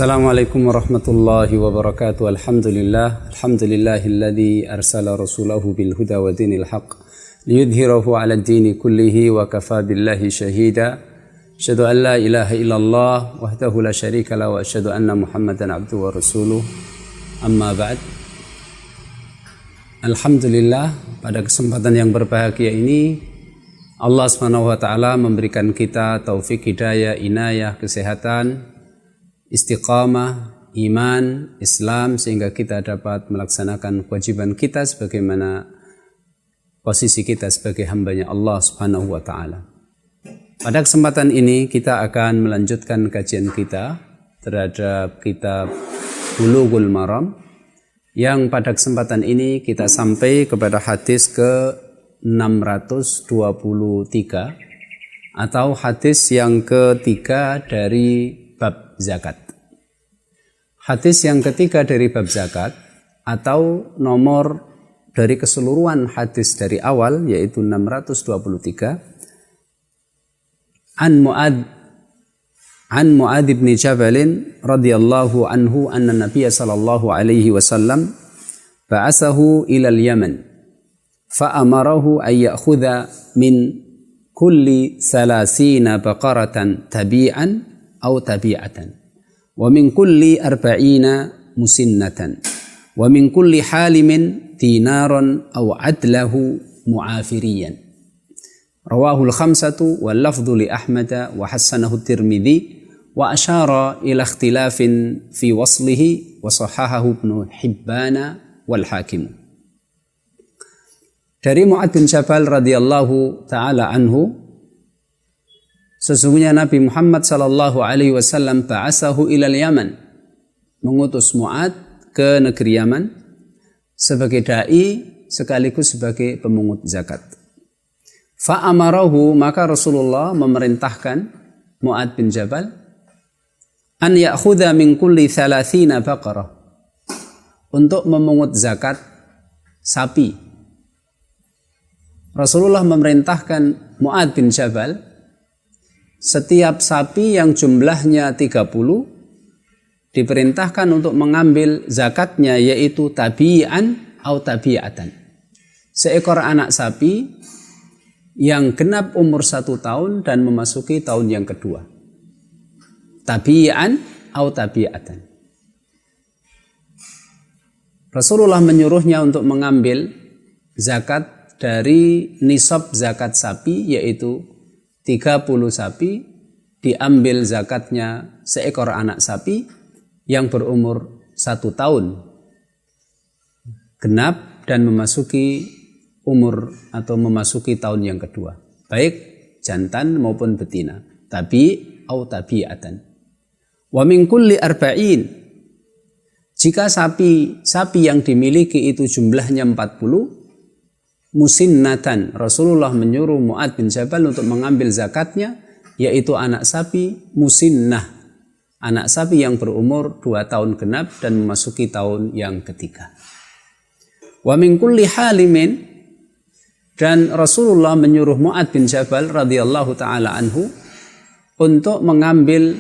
Assalamualaikum warahmatullahi wabarakatuh. Alhamdulillahilladzi arsala rasulahu bil huda wa dinil haqq liyudhhirahu 'ala ad-dini kullihi wa kafa billahi shahida. Asyhadu an la ilaha illallah wahdahu la syarika lahu wa asyhadu anna Muhammadan abduhu wa rasuluh. Amma ba'd. Alhamdulillah, pada kesempatan yang berbahagia ini Allah Subhanahu wa taala memberikan kita taufik, hidayah, inayah, kesehatan, istiqamah, iman, Islam, sehingga kita dapat melaksanakan kewajiban kita sebagaimana posisi kita sebagai hambanya Allah Subhanahu wa ta'ala. Pada kesempatan ini kita akan melanjutkan kajian kita terhadap kitab Bulughul Maram, yang pada kesempatan ini kita sampai kepada hadis ke 623 atau hadis yang ketiga dari bab zakat. Hadis yang ketiga dari bab zakat atau nomor dari keseluruhan hadis dari awal, yaitu 623. An Mu'ad bin Jabal radhiyallahu anhu anna Nabiy sallallahu alaihi wasallam ba'athahu ila al-Yaman fa amarahu an ya'khudha min kulli 30 baqaratan tabi'an aw tabi'atan wa min kulli 40 musinnatan wa min kulli halimin dinaran aw adlahu mu'afiriyan. Rawahul khamsatu wal lafdhu li Ahmad wa hassanahu Tirmidzi wa asyara ila ikhtilafin fi waslihi wa sahahahu Ibnu Hibban wal Hakim. Dari Mu'ad bin Jabal radhiyallahu taala anhu, sesungguhnya Nabi Muhammad sallallahu alaihi wasallam ba'atsahu ilal Yaman, mengutus Mu'ad ke negeri Yaman sebagai dai sekaligus sebagai pemungut zakat. Fa amarahu, maka Rasulullah memerintahkan Mu'ad bin Jabal an ya'khudha min kulli 30 baqarah, untuk memungut zakat sapi. Rasulullah memerintahkan Mu'ad bin Jabal, setiap sapi yang jumlahnya 30 diperintahkan untuk mengambil zakatnya, yaitu tabi'an atau tabi'atan. Seekor anak sapi yang genap umur 1 tahun dan memasuki tahun yang kedua. Tabi'an atau tabi'atan. Rasulullah menyuruhnya untuk mengambil zakat dari nisab zakat sapi, yaitu 30 sapi, diambil zakatnya seekor anak sapi yang berumur 1 tahun genap dan memasuki umur atau memasuki tahun yang kedua, baik jantan maupun betina, tabi atau tabi'atan. Wa min kulli 40, jika sapi yang dimiliki itu jumlahnya 40, musinnatan, Rasulullah menyuruh Mu'ad bin Jabal untuk mengambil zakatnya, yaitu anak sapi musinnah, anak sapi yang berumur 2 tahun genap dan memasuki tahun yang ketiga. Wa min kulli halimin, dan Rasulullah menyuruh Mu'ad bin Jabal radhiyallahu taala anhu untuk mengambil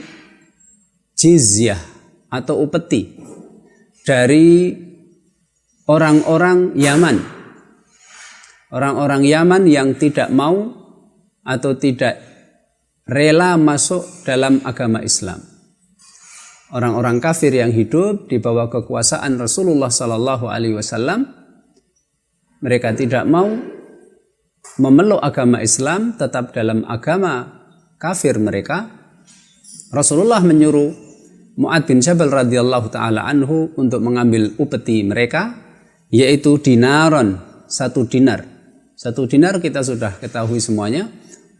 jizyah atau upeti dari orang-orang Yaman. Orang-orang Yaman yang tidak mau atau tidak rela masuk dalam agama Islam. Orang-orang kafir yang hidup di bawah kekuasaan Rasulullah sallallahu alaihi wasallam, mereka tidak mau memeluk agama Islam, tetap dalam agama kafir mereka. Rasulullah menyuruh Mu'ad bin Jabal radhiyallahu taala anhu untuk mengambil upeti mereka, yaitu dinaron, 1 dinar. 1 dinar kita sudah ketahui semuanya,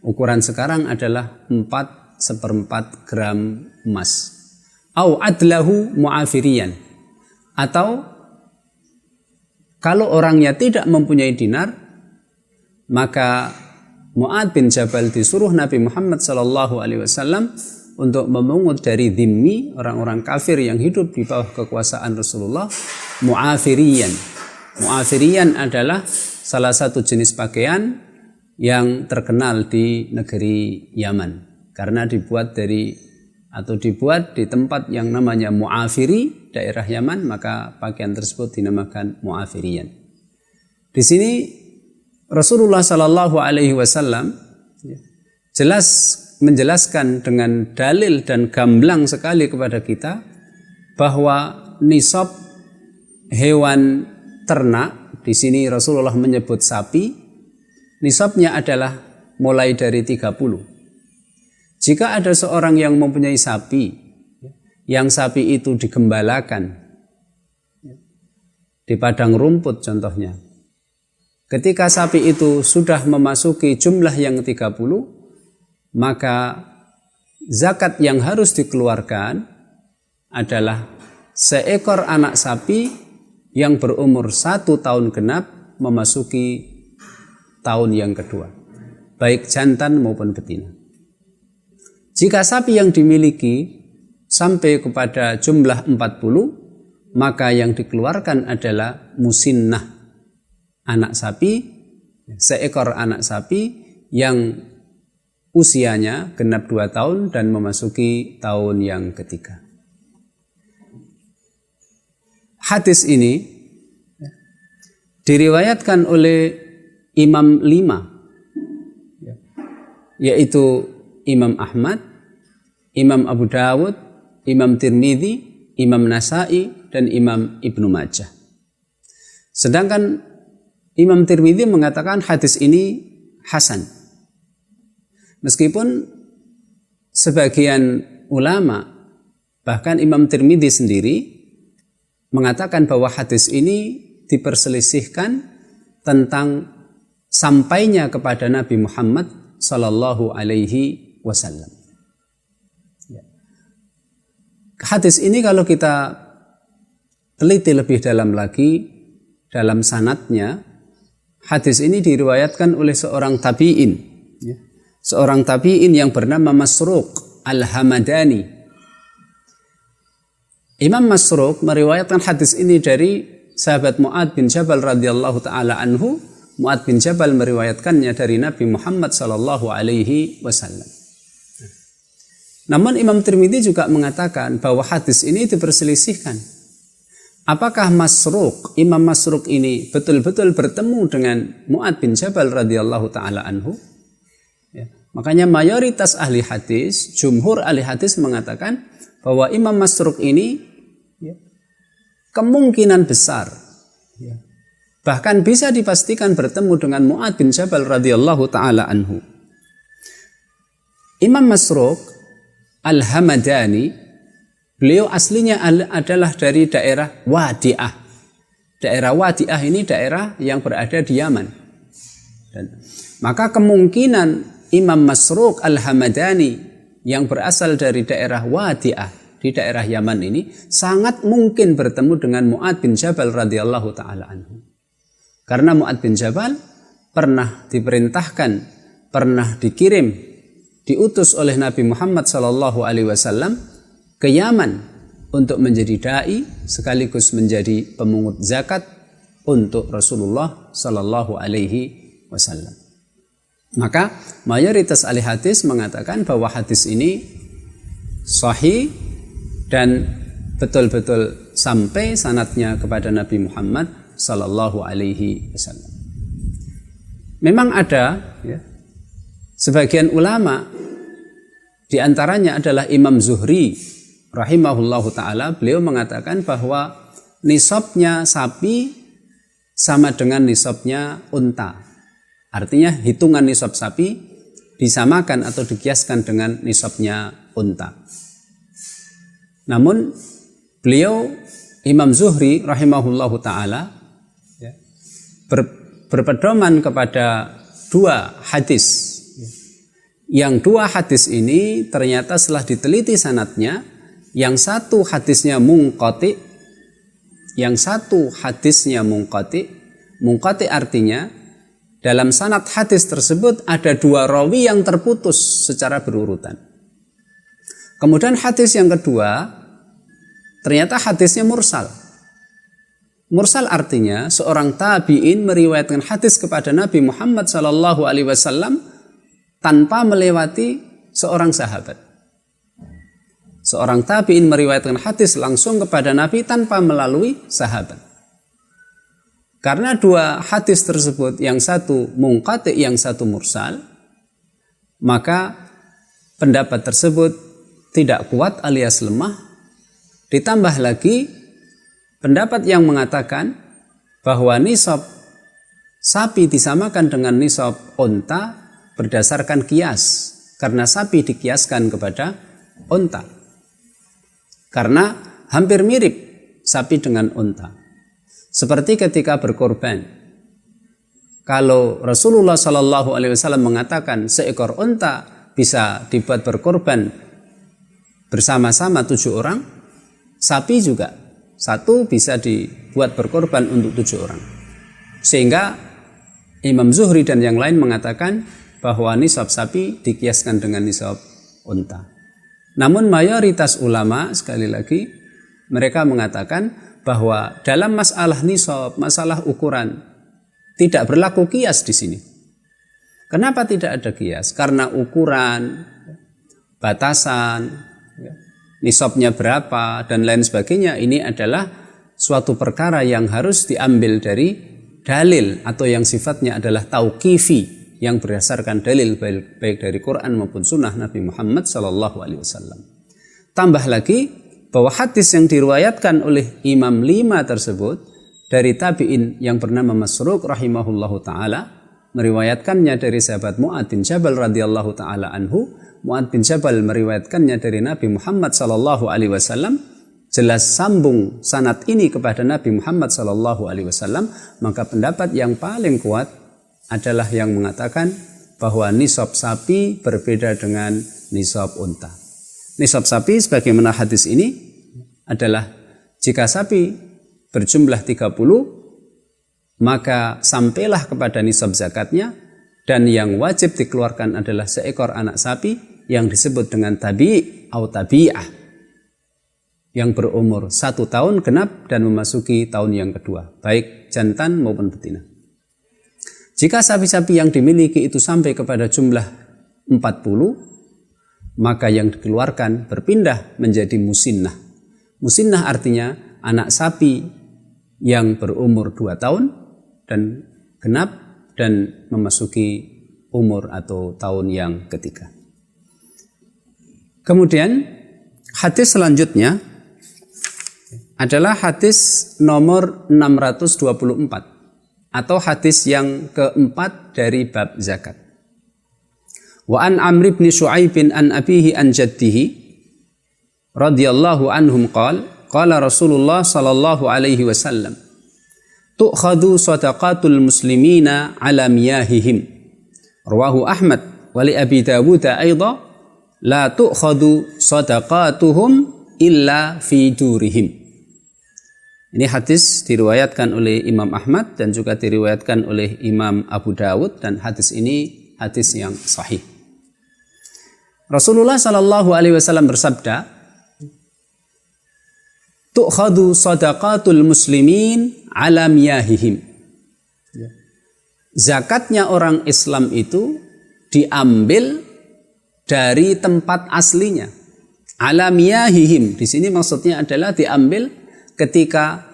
ukuran sekarang adalah 4/4 gram emas. Au adlahu mu'afiriyan, atau kalau orangnya tidak mempunyai dinar, maka Mu'ad bin Jabal disuruh Nabi Muhammad sallallahu alaihi wasallam untuk memungut dari dhimmi, orang-orang kafir yang hidup di bawah kekuasaan Rasulullah, mu'afiriyan. Mu'afiriyan adalah salah satu jenis pakaian yang terkenal di negeri Yaman karena dibuat dari atau dibuat di tempat yang namanya Mu'afiri, daerah Yaman, maka pakaian tersebut dinamakan Mu'afiriyan. Di sini Rasulullah Sallallahu Alaihi Wasallam jelas menjelaskan dengan dalil dan gamblang sekali kepada kita bahwa nisab hewan ternak, di sini Rasulullah menyebut sapi, nisabnya adalah mulai dari 30. Jika ada seorang yang mempunyai sapi, yang sapi itu digembalakan di padang rumput contohnya, ketika sapi itu sudah memasuki jumlah yang 30, maka zakat yang harus dikeluarkan adalah seekor anak sapi yang berumur 1 tahun genap memasuki tahun yang kedua, baik jantan maupun betina. Jika sapi yang dimiliki sampai kepada jumlah 40, maka yang dikeluarkan adalah musinnah, anak sapi, seekor anak sapi yang usianya genap 2 tahun dan memasuki tahun yang ketiga. Hadis ini diriwayatkan oleh Imam 5, yaitu Imam Ahmad, Imam Abu Dawud, Imam Tirmidzi, Imam Nasai, dan Imam Ibnu Majah. Sedangkan Imam Tirmidzi mengatakan hadis ini hasan. Meskipun sebagian ulama, bahkan Imam Tirmidzi sendiri mengatakan bahwa hadis ini diperselisihkan tentang sampainya kepada Nabi Muhammad Sallallahu Alaihi Wasallam. Hadis ini kalau kita teliti lebih dalam lagi dalam sanadnya, hadis ini diriwayatkan oleh seorang tabi'in, seorang tabi'in yang bernama Masruq Al-Hamadani. Imam Masruq meriwayatkan hadis ini dari sahabat Mu'ad bin Jabal radhiyallahu taala anhu. Mu'ad bin Jabal meriwayatkannya dari Nabi Muhammad sallallahu alaihi wasallam. Namun Imam Tirmidzi juga mengatakan bahwa hadis ini diperselisihkan. Apakah Masruq, Imam Masruq ini betul-betul bertemu dengan Mu'ad bin Jabal radhiyallahu taala anhu? Ya. Makanya mayoritas ahli hadis, jumhur ahli hadis mengatakan bahwa Imam Masruq ini kemungkinan besar, bahkan bisa dipastikan bertemu dengan Mu'ad bin Jabal radhiyallahu taala anhu. Imam Masruq Al-Hamadani, beliau aslinya adalah dari daerah Wadi'ah. Daerah Wadi'ah ini daerah yang berada di Yaman. Dan maka kemungkinan Imam Masruq Al-Hamadani yang berasal dari daerah Wadi'ah di daerah Yaman ini sangat mungkin bertemu dengan Mu'ad bin Jabal radhiyallahu taala anhu. Karena Mu'ad bin Jabal pernah diperintahkan, pernah diutus oleh Nabi Muhammad sallallahu alaihi wasallam ke Yaman untuk menjadi dai sekaligus menjadi pemungut zakat untuk Rasulullah sallallahu alaihi wasallam. Maka mayoritas ahli hadis mengatakan bahwa hadis ini sahih dan betul-betul sampai sanadnya kepada Nabi Muhammad sallallahu alaihi wasallam. Memang ada sebagian ulama, di antaranya adalah Imam Zuhri rahimahullahu ta'ala, beliau mengatakan bahwa nisabnya sapi sama dengan nisabnya unta. Artinya hitungan nisab sapi disamakan atau dikiaskan dengan nisabnya unta. Namun beliau Imam Zuhri rahimahullahu ta'ala berpedoman kepada 2 hadis. Yang 2 hadis ini ternyata setelah diteliti sanadnya, yang satu hadisnya munqati, yang satu hadisnya munqati. Munqati artinya dalam sanad hadis tersebut ada 2 rawi yang terputus secara berurutan. Kemudian hadis yang kedua ternyata hadisnya mursal. Mursal artinya seorang tabi'in meriwayatkan hadis kepada Nabi Muhammad sallallahu alaihi wasallam tanpa melewati seorang sahabat. Seorang tabi'in meriwayatkan hadis langsung kepada Nabi tanpa melalui sahabat. Karena dua hadis tersebut, yang satu munqati, yang satu mursal, maka pendapat tersebut tidak kuat alias lemah. Ditambah lagi pendapat yang mengatakan bahwa nisab sapi disamakan dengan nisab unta berdasarkan kias, karena sapi dikiaskan kepada unta. Karena hampir mirip sapi dengan unta. Seperti ketika berkorban. Kalau Rasulullah SAW mengatakan seekor unta bisa dibuat berkorban bersama-sama 7 orang, sapi juga satu bisa dibuat berkorban untuk 7 orang. Sehingga Imam Zuhri dan yang lain mengatakan bahwa nisab sapi dikiaskan dengan nisab unta. Namun mayoritas ulama, sekali lagi, mereka mengatakan bahwa dalam masalah nisab, masalah ukuran, tidak berlaku kias di sini. Kenapa tidak ada kias? Karena ukuran, batasan, nisabnya berapa, dan lain sebagainya, ini adalah suatu perkara yang harus diambil dari dalil atau yang sifatnya adalah tauqifi, yang berdasarkan dalil baik dari Quran maupun sunnah Nabi Muhammad SAW. Tambah lagi bahwa hadis yang diriwayatkan oleh Imam 5 tersebut dari tabi'in yang bernama Masruq rahimahullahu ta'ala, meriwayatkannya dari sahabat Mu'ad bin Jabal radhiyallahu ta'ala anhu. Mu'ad bin Jabal meriwayatkannya dari Nabi Muhammad sallallahu alaihi wasallam, jelas sambung sanad ini kepada Nabi Muhammad sallallahu alaihi wasallam, maka pendapat yang paling kuat adalah yang mengatakan bahwa nisab sapi berbeda dengan nisab unta. Nisab sapi sebagaimana hadis ini adalah jika sapi berjumlah 30, maka sampailah kepada nisab zakatnya, dan yang wajib dikeluarkan adalah seekor anak sapi yang disebut dengan tabi' atau tabi'ah, yang berumur 1 tahun genap dan memasuki tahun yang kedua, baik jantan maupun betina. Jika sapi-sapi yang dimiliki itu sampai kepada jumlah 40, maka yang dikeluarkan berpindah menjadi musinnah. Musinnah artinya anak sapi yang berumur 2 tahun dan genap dan memasuki umur atau tahun yang ketiga. Kemudian hadis selanjutnya adalah hadis nomor 624 atau hadis yang keempat dari bab zakat. Wa an Amr bin Shu'aib an abihi an jaddihi radhiyallahu anhum qala Rasulullah sallallahu alaihi wasallam tu'khadhu sadaqatul muslimina ala miyahihim rawahu Ahmad wa li Abi Dawud aidha la tu'khadhu sadaqatuhum illa fi durihim. Ini hadis diriwayatkan oleh Imam Ahmad dan juga diriwayatkan oleh Imam Abu Dawud, dan hadis ini hadis yang sahih. Rasulullah sallallahu alaihi wasallam bersabda, tu'khadhu sadaqatul muslimin ala miyahihim. Zakatnya orang Islam itu diambil dari tempat aslinya. Ala miyahihim, di sini maksudnya adalah diambil ketika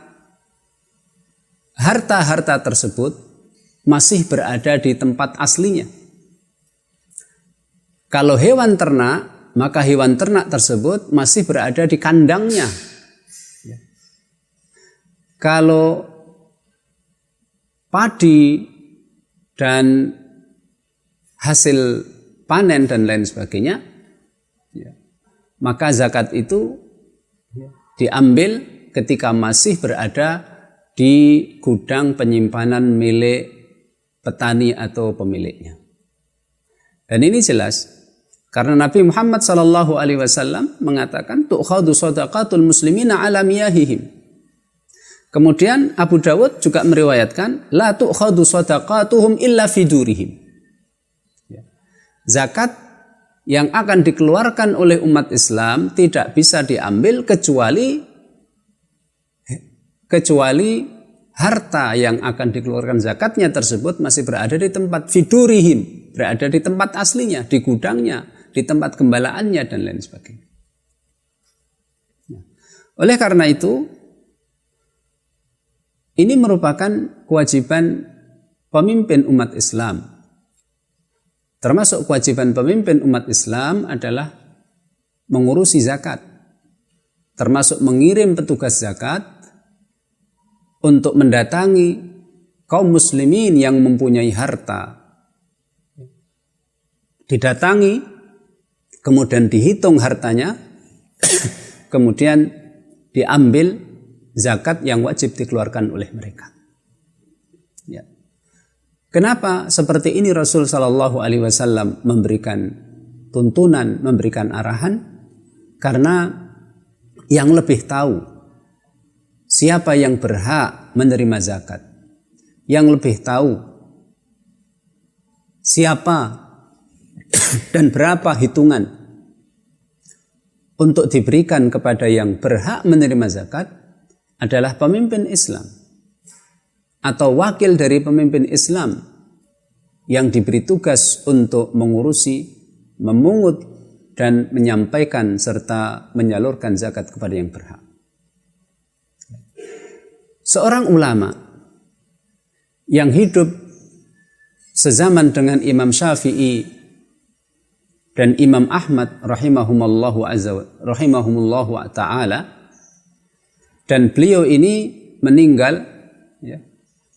harta-harta tersebut masih berada di tempat aslinya. Kalau hewan ternak, maka hewan ternak tersebut masih berada di kandangnya. Kalau padi dan hasil panen dan lain sebagainya, maka zakat itu diambil ketika masih berada di gudang penyimpanan milik petani atau pemiliknya. Dan ini jelas karena Nabi Muhammad SAW mengatakan tu'khadhu sadaqatul muslimina ala miyahihim. Kemudian Abu Dawud juga meriwayatkan la tu'khadhu sadaqatuhum illa fi durihim. Zakat yang akan dikeluarkan oleh umat Islam tidak bisa diambil kecuali harta yang akan dikeluarkan zakatnya tersebut masih berada di tempat fidurihim, berada di tempat aslinya, di gudangnya, di tempat gembalaannya dan lain sebagainya. Oleh karena itu, ini merupakan kewajiban pemimpin umat Islam. Termasuk kewajiban pemimpin umat Islam adalah mengurusi zakat. Termasuk mengirim petugas zakat untuk mendatangi kaum muslimin yang mempunyai harta. Didatangi, kemudian dihitung hartanya, kemudian diambil zakat yang wajib dikeluarkan oleh mereka. Ya. Kenapa seperti ini Rasul Shallallahu Alaihi Wasallam memberikan tuntunan, memberikan arahan? Karena yang lebih tahu siapa yang berhak menerima zakat, yang lebih tahu siapa dan berapa hitungan untuk diberikan kepada yang berhak menerima zakat adalah pemimpin Islam atau wakil dari pemimpin Islam yang diberi tugas untuk mengurusi, memungut dan menyampaikan serta menyalurkan zakat kepada yang berhak. Seorang ulama yang hidup sezaman dengan Imam Syafi'i dan Imam Ahmad rahimahumullahu ta'ala, dan beliau ini meninggal ya,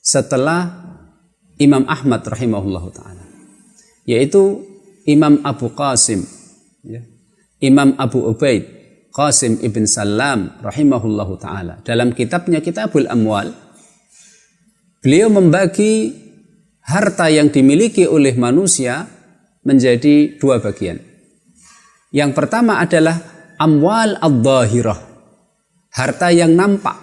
setelah Imam Ahmad rahimahullahu ta'ala, yaitu Imam Abu Qasim ya, Imam Abu Ubaid Qasim ibn Salam rahimahullahu ta'ala. Dalam kitabnya Kitabul Amwal, beliau membagi harta yang dimiliki oleh manusia menjadi dua bagian. Yang pertama adalah amwal ad-dhahirah, harta yang nampak.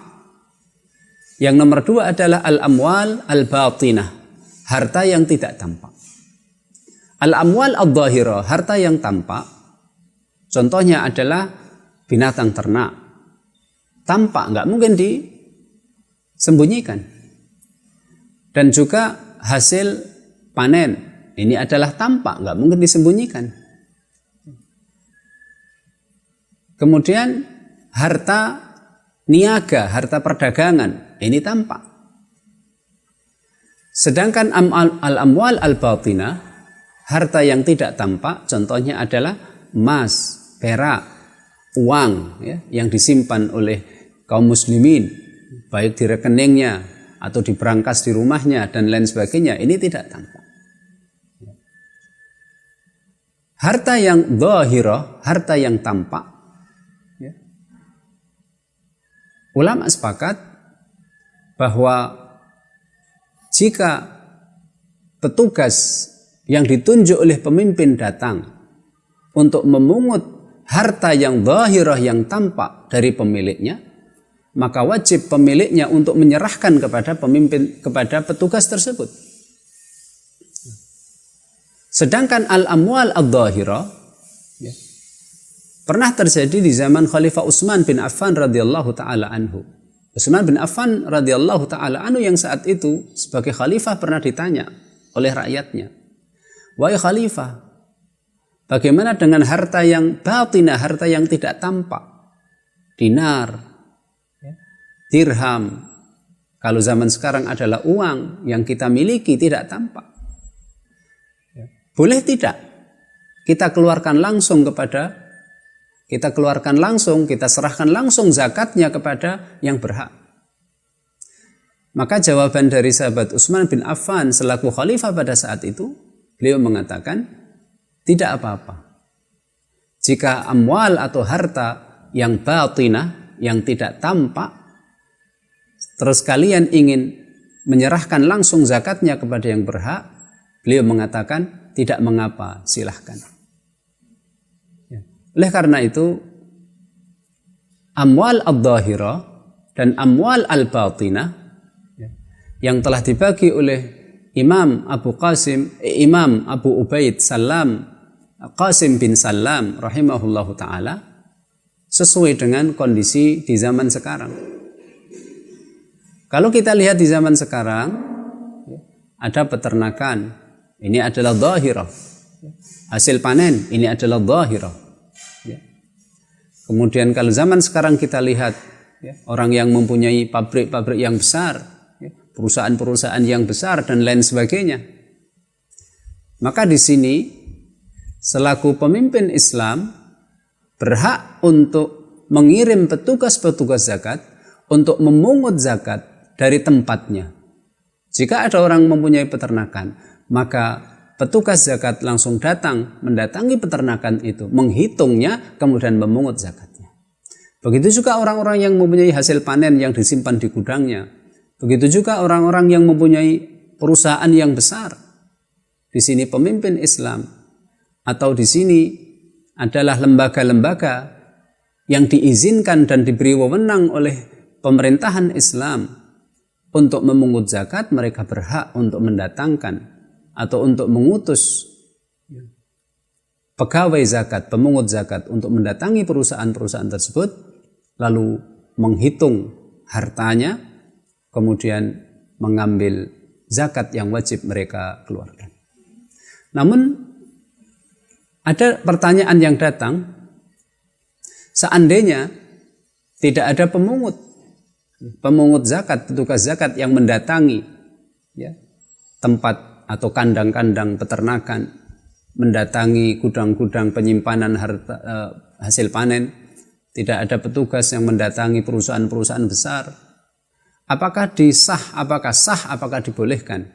Yang nomor dua adalah al-amwal al-batinah, harta yang tidak tampak. Al-amwal ad-dhahirah, harta yang tampak, contohnya adalah binatang ternak. Tampak, nggak mungkin disembunyikan. Dan juga hasil panen, ini adalah tampak, nggak mungkin disembunyikan. Kemudian harta niaga, harta perdagangan, ini tampak. Sedangkan al-amwal al-batinah, harta yang tidak tampak, contohnya adalah emas, perak, uang ya, yang disimpan oleh kaum muslimin, baik di rekeningnya atau di brankas di rumahnya dan lain sebagainya, ini tidak tampak. Harta yang dhahirah, harta yang tampak ya. Ulama sepakat bahwa jika petugas yang ditunjuk oleh pemimpin datang untuk memungut harta yang dhahirah, yang tampak dari pemiliknya, maka wajib pemiliknya untuk menyerahkan kepada pemimpin, kepada petugas tersebut. Sedangkan al-amwal ad-dhahirah ya, pernah terjadi di zaman Khalifah Utsman bin Affan radhiyallahu taala anhu. Utsman bin Affan radhiyallahu taala anhu yang saat itu sebagai khalifah pernah ditanya oleh rakyatnya, "Wahai khalifah, bagaimana dengan harta yang batinah, harta yang tidak tampak? Dinar, dirham, kalau zaman sekarang adalah uang yang kita miliki tidak tampak. Boleh tidak kita keluarkan langsung kita serahkan langsung zakatnya kepada yang berhak?" Maka jawaban dari sahabat Utsman bin Affan selaku khalifah pada saat itu, beliau mengatakan, tidak apa-apa. Jika amwal atau harta yang batinah, yang tidak tampak, terus kalian ingin menyerahkan langsung zakatnya kepada yang berhak, beliau mengatakan, tidak mengapa, silahkan. Ya. Oleh karena itu, amwal ad-dhahirah dan amwal al-batinah ya, yang telah dibagi oleh Imam Abu Ubaid Salam, Qasim bin Salam rahimahullahu ta'ala, sesuai dengan kondisi di zaman sekarang. Kalau kita lihat di zaman sekarang, ada peternakan, ini adalah dhahirah. Hasil panen, ini adalah dhahirah. Kemudian kalau zaman sekarang kita lihat ya, orang yang mempunyai pabrik-pabrik yang besar, ya, perusahaan-perusahaan yang besar dan lain sebagainya. Maka di sini selaku pemimpin Islam berhak untuk mengirim petugas-petugas zakat untuk memungut zakat dari tempatnya. Jika ada orang mempunyai peternakan, maka petugas zakat langsung mendatangi peternakan itu, menghitungnya, kemudian memungut zakatnya. Begitu juga orang-orang yang mempunyai hasil panen yang disimpan di gudangnya. Begitu juga orang-orang yang mempunyai perusahaan yang besar. Di sini pemimpin Islam atau di sini adalah lembaga-lembaga yang diizinkan dan diberi wewenang oleh pemerintahan Islam untuk memungut zakat. Mereka berhak untuk mendatangkan atau untuk mengutus pegawai zakat, pemungut zakat untuk mendatangi perusahaan-perusahaan tersebut, lalu menghitung hartanya, kemudian mengambil zakat yang wajib mereka keluarkan. Namun ada pertanyaan yang datang, seandainya tidak ada pemungut zakat, petugas zakat yang mendatangi ya, tempat atau kandang-kandang peternakan, mendatangi gudang-gudang penyimpanan hasil panen, tidak ada petugas yang mendatangi perusahaan-perusahaan besar, apakah apakah dibolehkan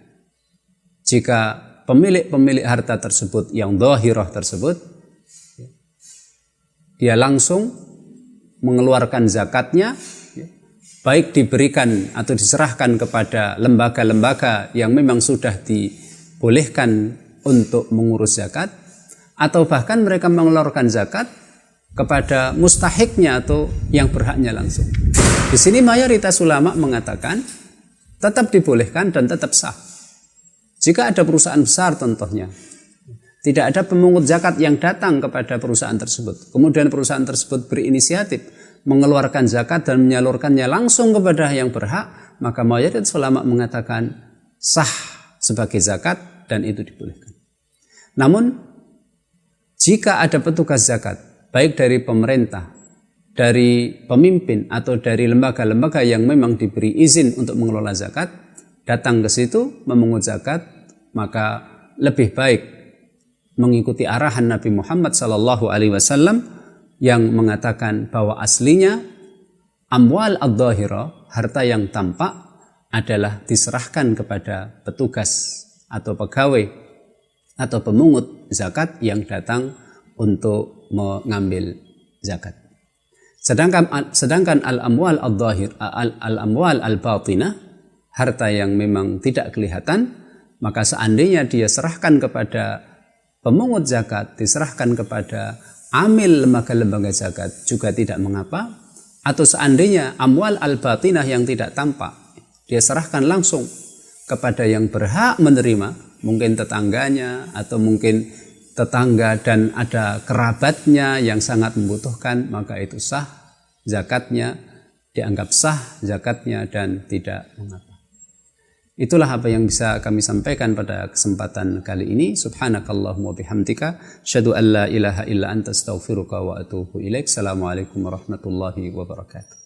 jika pemilik harta tersebut yang dhahirah tersebut dia langsung mengeluarkan zakatnya, baik diberikan atau diserahkan kepada lembaga-lembaga yang memang sudah dibolehkan untuk mengurus zakat, atau bahkan mereka mengeluarkan zakat kepada mustahiknya atau yang berhaknya langsung. Di sini mayoritas ulama mengatakan tetap dibolehkan dan tetap sah. Jika ada perusahaan besar contohnya, tidak ada pemungut zakat yang datang kepada perusahaan tersebut, kemudian perusahaan tersebut berinisiatif mengeluarkan zakat dan menyalurkannya langsung kepada yang berhak, maka mayoritas ulama mengatakan sah sebagai zakat dan itu dibolehkan. Namun jika ada petugas zakat baik dari pemerintah, dari pemimpin atau dari lembaga-lembaga yang memang diberi izin untuk mengelola zakat, datang ke situ memungut zakat, maka lebih baik mengikuti arahan Nabi Muhammad SAW yang mengatakan bahwa aslinya amwal ad-dhahira, harta yang tampak, adalah diserahkan kepada petugas atau pegawai atau pemungut zakat yang datang untuk mengambil zakat. Sedangkan al-amwal ad-dhahir, al-amwal al-batinah, harta yang memang tidak kelihatan, maka seandainya dia serahkan kepada pemungut zakat, diserahkan kepada amil lembaga-lembaga zakat juga tidak mengapa, atau seandainya amwal al-batinah yang tidak tampak dia serahkan langsung kepada yang berhak menerima, mungkin tetangganya atau mungkin tetangga dan ada kerabatnya yang sangat membutuhkan, maka itu sah zakatnya, dianggap sah zakatnya dan tidak mengapa. Itulah apa yang bisa kami sampaikan pada kesempatan kali ini. Subhanakallahumma bihamdika, asyhadu an la ilaha illa anta astaghfiruka wa atubu ilaik. Assalamualaikum warahmatullahi wabarakatuh.